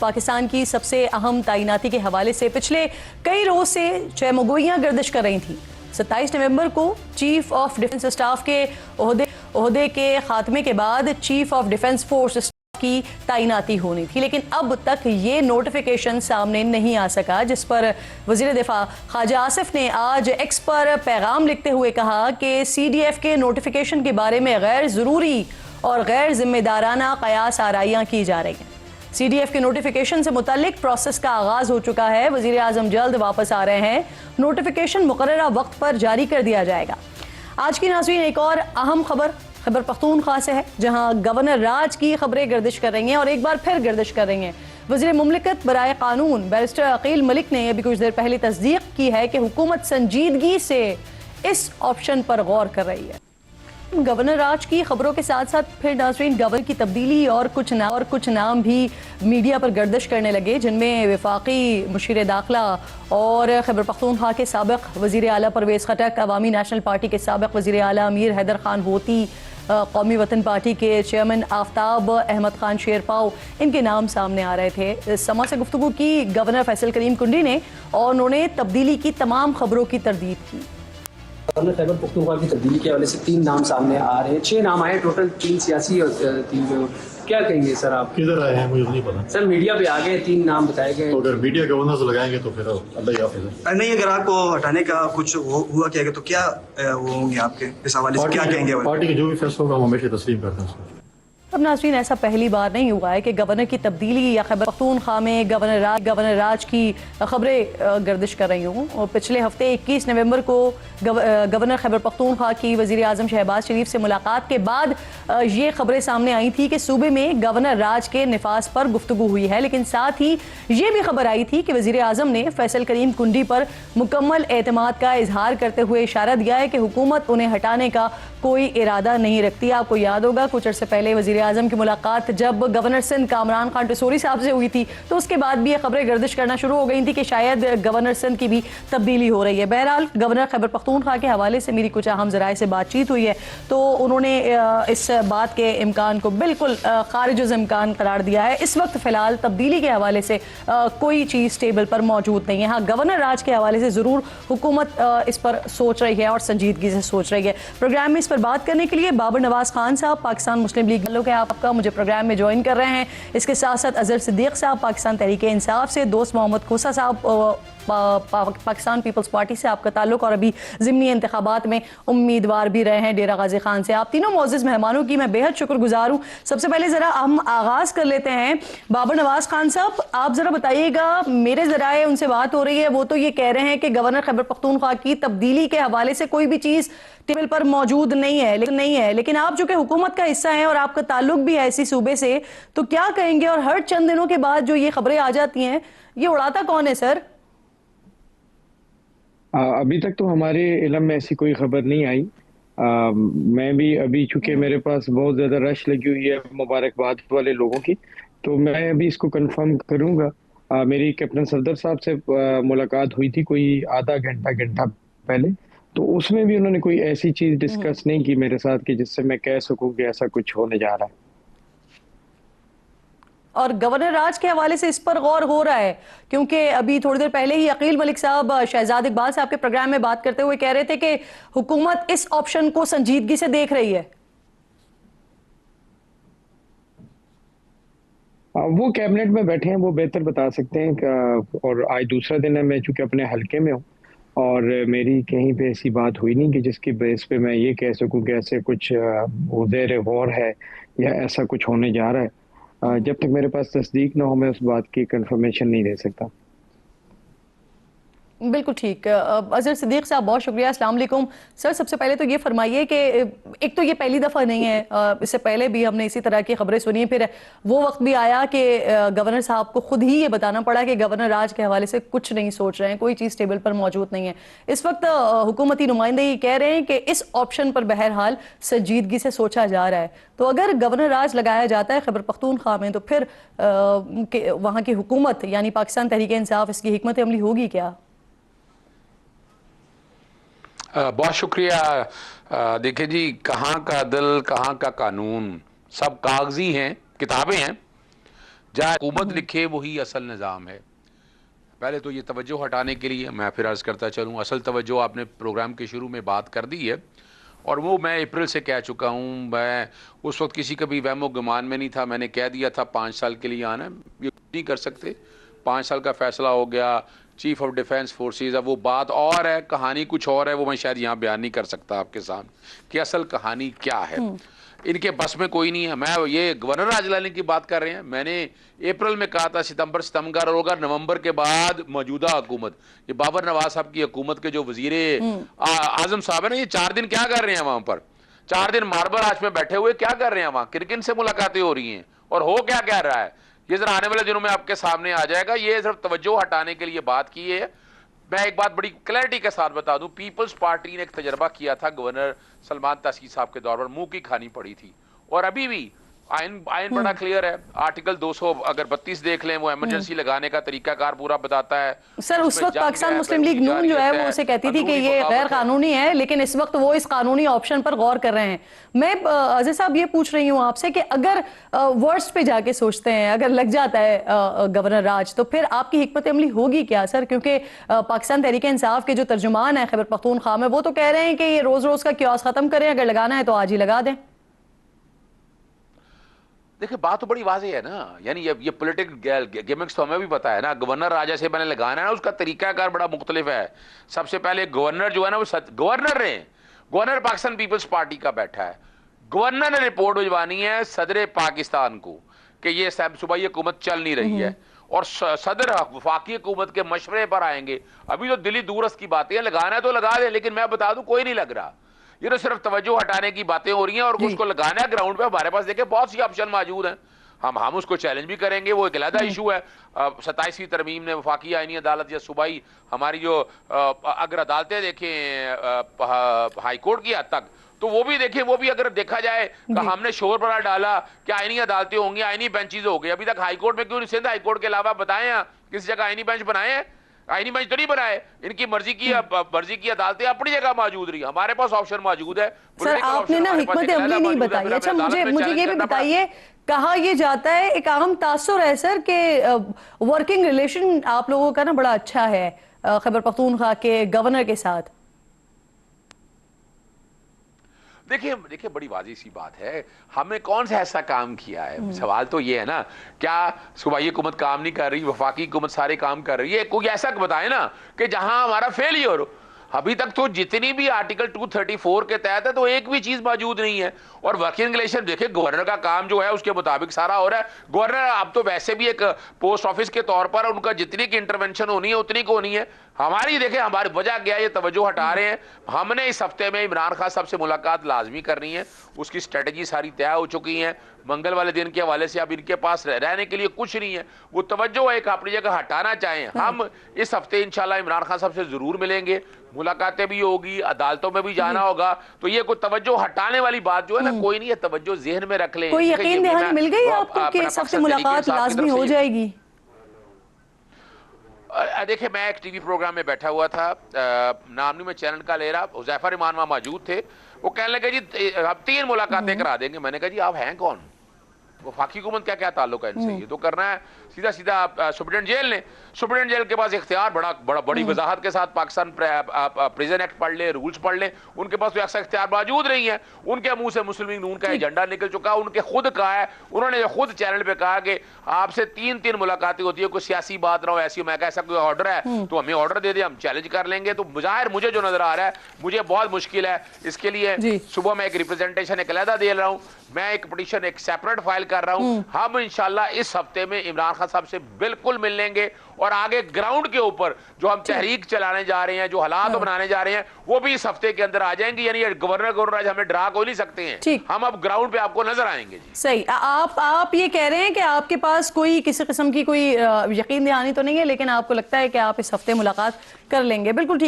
पाकिस्तान की सबसे अहम तैनाती के हवाले से पिछले कई रोज से चमगोइयां गर्दिश कर रही थी। 27 नवंबर को चीफ ऑफ डिफेंस स्टाफ के ओहदे के खात्मे के बाद चीफ ऑफ डिफेंस फोर्स की तैनाती होनी थी, लेकिन अब तक ये नोटिफिकेशन सामने नहीं आ सका, जिस पर वजीर दिफा ख्वाजा आसिफ ने आज एक्स पर पैगाम लिखते हुए कहा कि CDF के नोटिफिकेशन के बारे में गैर ज़रूरी और गैर जिम्मेदाराना कयास आराइयाँ की जा रही हैं। CDF के नोटिफिकेशन से मुतल्लिक प्रोसेस का आगाज हो चुका है। वजीर आजम जल्द वापस आ रहे हैं। नोटिफिकेशन मुकर्ररा वक्त पर जारी कर दिया जाएगा। आज की नाज़रीन एक और अहम खबर खैबर पख्तूनख्वा से है, जहां गवर्नर राज की खबरें गर्दिश कर रही हैं और एक बार फिर गर्दिश कर रही हैं। वज़ीर मुमलिकत बराए कानून बैरिस्टर अकील मलिक ने अभी कुछ देर पहले तस्दीक की है कि हुकूमत संजीदगी से इस ऑप्शन पर गौर कर रही है। गवर्नर राज की खबरों के साथ साथ फिर नाज़रीन गवर्नर की तब्दीली और कुछ नाम भी मीडिया पर गर्दिश करने लगे, जिनमें वफाकी मुशीर दाखिला और खैबर पख्तूनख्वा के साबिक़ वज़ीर आला परवेज़ खटक, अवामी नेशनल पार्टी के साबिक़ वज़ीर आला अमीर हैदर खान होती, कौमी वतन पार्टी के चेयरमैन आफ्ताब अहमद खान शेरपाव, इनके नाम सामने आ रहे थे। समा से गुफ्तगू की गवर्नर फैसल करीम कुंडी ने और उन्होंने तब्दीली की तमाम खबरों की तरदीद की। गवर्नर खैबर पख्तूनख्वा की तब्दीली के हवाले से 3 नाम सामने आ रहे हैं। 6 नाम आए टोटल, 3 सियासी और 3 जो, क्या कहेंगे सर आप? किधर आए हैं मुझे नहीं पता सर, मीडिया पे आ गए 3 नाम बताए गए। तो अगर मीडिया गवर्नर से लगाएंगे तो फिर अल्लाह ही हाफ़िज़ है। नहीं, अगर आपको हटाने का कुछ हुआ क्या तो क्या वो होंगे आपके इस हवाले से, क्या कहेंगे? पार्टी के जो भी फैसला होगा हम हमेशा तस्लीम करते हैं उसको। अब नाज़रीन ऐसा पहली बार नहीं हुआ है कि गवर्नर की तब्दीली या खैबर पख्तूनख्वा में गवर्नर राज की खबरें गर्दिश कर रही हूँ। और पिछले हफ्ते 21 नवंबर को गवर्नर खैबर पख्तूनख्वा की वज़ीर आज़म शहबाज शरीफ से मुलाकात के बाद ये खबरें सामने आई थी कि सूबे में गवर्नर राज के निफाज पर गुफ्तगू हुई है, लेकिन साथ ही ये भी खबर आई थी कि वज़ीर आज़म ने फैसल करीम कुंडी पर मुकम्मल एतमाद का इजहार करते हुए इशारा दिया है कि हुकूमत उन्हें हटाने का कोई इरादा नहीं रखती। आपको याद होगा कुछ अर्से पहले वज़ीर आज़म की मुलाकात जब गवर्नर सिंध कामरान खान टसूरी साहब से हुई थी, तो उसके बाद भी ये खबरें गर्दिश करना शुरू हो गई थी कि शायद गवर्नर सिंध की भी तब्दीली हो रही है। बहरहाल गवर्नर खैबर पख्तूनख्वा के हवाले से मेरी कुछ अहम ज़राए से बातचीत हुई है, तो उन्होंने इस बात के इम्कान को बिल्कुल खारिज इम्कान करार दिया है। इस वक्त फ़िलहाल तब्दीली के हवाले से कोई चीज़ टेबल पर मौजूद नहीं है। हाँ, गवर्नर राज के हवाले से ज़रूर हुकूमत इस पर सोच रही है और संजीदगी से सोच रही है। प्रोग्राम में इस पर बात करने के लिए बाबर नवाज़ खान साहब पाकिस्तान मुस्लिम लीग लोग आपका मुझे प्रोग्राम में ज्वाइन कर रहे हैं। इसके साथ साथ अजहर सिद्दीक साहब पाकिस्तान तहरीक इंसाफ से, दोस्त मोहम्मद खोसा साहब पाकिस्तान पीपल्स पार्टी से आपका ताल्लुक और अभी ज़िमनी इंतखाबात में उम्मीदवार भी रहे हैं डेरा गाजी खान से। आप तीनों मोअज़्ज़ज़ मेहमानों की मैं बेहद शुक्रगुजार हूँ। सबसे पहले ज़रा हम आगाज़ कर लेते हैं। बाबर नवाज़ खान साहब, आप ज़रा बताइएगा, मेरे ज़राए उनसे बात हो रही है, वो तो ये कह रहे हैं कि गवर्नर खैबर पख्तूनख्वा की तब्दीली के हवाले से कोई भी चीज़ टेबल पर मौजूद नहीं है, लेकिन आप जो कि हुकूमत का हिस्सा हैं और आपका ताल्लुक भी है इसी सूबे से, तो क्या कहेंगे? और हर चंद दिनों के बाद जो ये खबरें आ जाती हैं, ये उड़ाता कौन है सर? अभी तक तो हमारे इल्म में ऐसी कोई खबर नहीं आई। मैं भी अभी, चूंकि मेरे पास बहुत ज़्यादा रश लगी हुई है मुबारकबाद वाले लोगों की, तो मैं अभी इसको कंफर्म करूंगा। मेरी कैप्टन सफदर साहब से मुलाकात हुई थी कोई आधा घंटा पहले, तो उसमें भी उन्होंने कोई ऐसी चीज़ डिस्कस नहीं की मेरे साथ कि जिससे मैं कह सकूं कि ऐसा कुछ होने जा रहा है। और गवर्नर राज के हवाले से इस पर गौर हो रहा है, क्योंकि अभी थोड़ी देर पहले ही अकील मलिक साहब शहजाद इकबाल साहब के प्रोग्राम में बात करते हुए कह रहे थे कि हुकूमत इस ऑप्शन को संजीदगी से देख रही है। वो कैबिनेट में बैठे हैं, वो बेहतर बता सकते हैं। और आज दूसरा दिन है, मैं चूंकि अपने हल्के में हूँ और मेरी कहीं पे ऐसी बात हुई नहीं कि जिसकी बेस पे मैं ये कह सकूं कि ऐसे कुछ ज़ेर गौर है या ऐसा कुछ होने जा रहा है। जब तक मेरे पास तस्दीक ना हो मैं उस बात की कंफर्मेशन नहीं दे सकता। बिल्कुल ठीक। अजहर सिद्दीक साहब, बहुत शुक्रिया। अस्सलाम वालेकुम सर। सबसे पहले तो ये फरमाइए कि एक तो ये पहली दफ़ा नहीं है, इससे पहले भी हमने इसी तरह की खबरें सुनी, फिर वो वक्त भी आया कि गवर्नर साहब को खुद ही ये बताना पड़ा कि गवर्नर राज के हवाले से कुछ नहीं सोच रहे हैं, कोई चीज़ टेबल पर मौजूद नहीं है। इस वक्त हुकूमती नुमाइंदे ये कह रहे हैं कि इस ऑप्शन पर बहरहाल संजीदगी से सोचा जा रहा है। तो अगर गवर्नर राज लगाया जाता है खैबर पख्तूनख्वा में, तो फिर वहाँ की हुकूमत यानी पाकिस्तान तहरीक इंसाफ इसकी हिकमत अमली होगी क्या? बहुत शुक्रिया। देखिए जी, कहाँ का दिल कहाँ का कानून, सब कागजी हैं, किताबें हैं। जहाँ हुकूमत लिखे वही असल निज़ाम है। पहले तो ये तवज्जो हटाने के लिए मैं फिर अर्ज़ करता चलूँ, असल तवज्जो आपने प्रोग्राम के शुरू में बात कर दी है और वो मैं अप्रैल से कह चुका हूँ। मैं उस वक्त किसी का भी वहमो गुमान में नहीं था, मैंने कह दिया था 5 साल के लिए आना है, ये नहीं कर सकते। 5 साल का फैसला हो गया, चीफ ऑफ डिफेंस फोर्सेस, अब वो बात और है, कहानी कुछ और है, वो मैं शायद यहाँ बयान नहीं कर सकता आपके सामने कि असल कहानी क्या है। इनके बस में कोई नहीं है। मैं ये गवर्नर राज लाने की बात कर रहे हैं, मैंने अप्रैल में कहा था सितंबर होगा, नवंबर के बाद मौजूदा हुकूमत, ये बाबर नवाज साहब की हुकूमत के जो वजीर आजम साहब है ना, ये 4 दिन क्या कर रहे हैं वहां पर? 4 दिन मार्बल आर्च में बैठे हुए क्या कर रहे हैं वहां? किन से मुलाकातें हो रही हैं और हो क्या क्या रहा है, ये जरा आने वाले दिनों में आपके सामने आ जाएगा। ये सिर्फ तवज्जो हटाने के लिए बात की है। मैं एक बात बड़ी क्लैरिटी के साथ बता दूं, पीपल्स पार्टी ने एक तजर्बा किया था गवर्नर सलमान तासीर साहब के दौर पर, मुंह की खानी पड़ी थी। और अभी भी आइन बड़ा क्लियर है, आर्टिकल 200 अगर 32 देख लें, वो इमरजेंसी लगाने का तरीकाकार पूरा बताता है। सर उस वक्त पाकिस्तान मुस्लिम लीग नून जो है वो उसे कहती थी कि ये गैर कानूनी है, लेकिन इस वक्त वो इस कानूनी ऑप्शन पर गौर कर रहे हैं। मैं अजीज साहब ये पूछ रही हूँ आपसे कि अगर वर्स्ट पे जाके सोचते हैं, अगर लग जाता है गवर्नर राज, तो फिर आपकी हिकमत अमली होगी क्या सर? क्योंकि पाकिस्तान तहरीक इंसाफ के जो तर्जुमान है खैबर पख्तूनख्वा में, वो तो कह रहे हैं कि ये रोज रोज का क्योस खत्म करें, अगर लगाना है तो आज ही लगा दें। देखिए बात तो बड़ी वाज़ेह है ना, यानी ये पॉलिटिकल गिमिक्स तो हमें भी पता है ना। गवर्नर राजा से मैंने लगाना है ना, उसका तरीकाकार बड़ा मुख्तलिफ है। सबसे पहले गवर्नर जो है ना वो गवर्नर रहे, गवर्नर पाकिस्तान पीपल्स पार्टी का बैठा है, गवर्नर ने रिपोर्ट भिजवानी है सदर पाकिस्तान को कि ये सूबाई हुकूमत चल नहीं रही है, और सदर वफाकी हुकूमत के मशवरे पर आएंगे। अभी तो दिल्ली दूरस्त की बातें हैं, लगाना है तो लगा दे, लेकिन मैं बता दूं कोई नहीं लग रहा। ये तो सिर्फ तवज्जो हटाने की बातें हो रही हैं, और उसको लगाना है ग्राउंड पे। हमारे पास देखिए बहुत सी ऑप्शन मौजूद हैं, हम उसको चैलेंज भी करेंगे, वो एक अलग इशू है। 27वीं तरमीम ने वफाकी आईनी अदालत या सूबाई हमारी जो अगर अदालतें देखें हाई कोर्ट की हद तक, तो वो भी देखें, वो भी अगर देखा जाए तो हमने शोर बड़ा डाला कि आईनी अदालतें होंगी, आईनी बेंचेज हो गई। अभी तक हाई कोर्ट में क्यों नहीं? सिंध हाई कोर्ट के अलावा बताएं किसी जगह आईनी बेंच बनाए हैं? आईनी बेंच तो नहीं बनाए, इनकी मर्जी की अदालतें अपनी जगह मौजूद रही। हमारे पास ऑप्शन मौजूद है। सर आपने ना हिकमत अमली नहीं बताई। अच्छा मुझे ये भी बताइए, कहा यह जाता है, एक अहम तासुर है सर कि वर्किंग रिलेशन आप लोगों का ना बड़ा अच्छा है खैबर पख्तूनख्वा के गवर्नर के साथ। देखिए बड़ी वाज़ेह सी बात है, हमने कौन सा ऐसा काम किया है? सवाल तो ये है ना, क्या सूबाई हुकूमत काम नहीं कर रही, वफाकी हुकूमत सारे काम कर रही है? कोई ऐसा बताए ना कि जहां हमारा फेलियर हो। अभी तक तो जितनी भी आर्टिकल 234 के तहत है तो एक भी चीज मौजूद नहीं है। और वर्किंग रिलेशन देखिए, गवर्नर का काम जो है उसके मुताबिक सारा हो रहा है। गवर्नर अब तो वैसे भी एक पोस्ट ऑफिस के तौर पर उनका जितनी की इंटरवेंशन होनी है उतनी को होनी है। हमारी देखें, हमारी वजह क्या है, ये तवज्जो हटा रहे हैं। हमने इस हफ्ते में इमरान खान साहब से मुलाकात लाजमी करनी है, उसकी स्ट्रेटजी सारी तय हो चुकी है। मंगल वाले दिन के हवाले से अब इनके पास रहने के लिए कुछ नहीं है, वो तवज्जो एक अपनी जगह हटाना चाहें। हम इस हफ्ते इंशाल्लाह इमरान खान साहब से जरूर मिलेंगे, मुलाकातें भी होगी, अदालतों में भी जाना होगा। तो ये कोई तवज्जो हटाने वाली बात जो है ना, कोई नहीं है। तवज्जो ज़हन में रख लें। कोई यकीन दहानी मिल गई आपको कि इस हफ्ते मुलाकात लाजमी हो जाएगी? देखिए मैं एक टीवी प्रोग्राम में बैठा हुआ था, नाम नहीं मैं चैनल का ले रहा, हुज़ैफा रहमान वहाँ मौजूद थे। वो कहने लगे जी हम 3 मुलाकातें करा देंगे। मैंने कहा जी आप हैं कौन? वफाकी हुकूमत क्या ताल्लुक है इनसे? ये तो करना है सीधा सुप्रीडेंट जेल ने। सुप्रीडेंट जेल के पास इख्तियार बड़ी वजाहत के साथ पाकिस्तान प्रिजन एक्ट पढ़ ले, रूल्स पढ़ ले, उनके पास तो ऐसा इख्तियार मौजूद नहीं है। उनके मुंह से मुस्लिम लीग नून का एजेंडा निकल चुका। उनके खुद कहा है, उन्होंने खुद चैनल पे कहा कि आपसे 3 मुलाकातें होती है, कोई सियासी बात ना हो ऐसी। मैं कहा ऐसा कोई ऑर्डर है तो हमें ऑर्डर दे दे, हम चैलेंज कर लेंगे। तो जाहिर मुझे जो नजर आ रहा है, मुझे बहुत मुश्किल है। इसके लिए सुबह मैं एक रिप्रेजेंटेशन एक अलहदा दे रहा हूँ, मैं एक पिटीशन एक सेपरेट फाइल कर रहा हूँ। हम इंशाल्लाह इस हफ्ते में इमरान खान साहब से बिल्कुल मिल लेंगे, और आगे ग्राउंड के ऊपर जो हम तहरीक चलाने जा रहे हैं, जो हालात बनाने जा रहे हैं, वो भी इस हफ्ते के अंदर आ जाएंगे। यानी गवर्नर हमें डरा को नहीं सकते हैं, हम अब ग्राउंड पे आपको नजर आएंगे। जी सही। आप ये कह रहे हैं कि आपके पास कोई किसी किस्म की कोई यकीन दहानी तो नहीं है, लेकिन आपको लगता है कि आप इस हफ्ते मुलाकात कर लेंगे। बिल्कुल ठीक।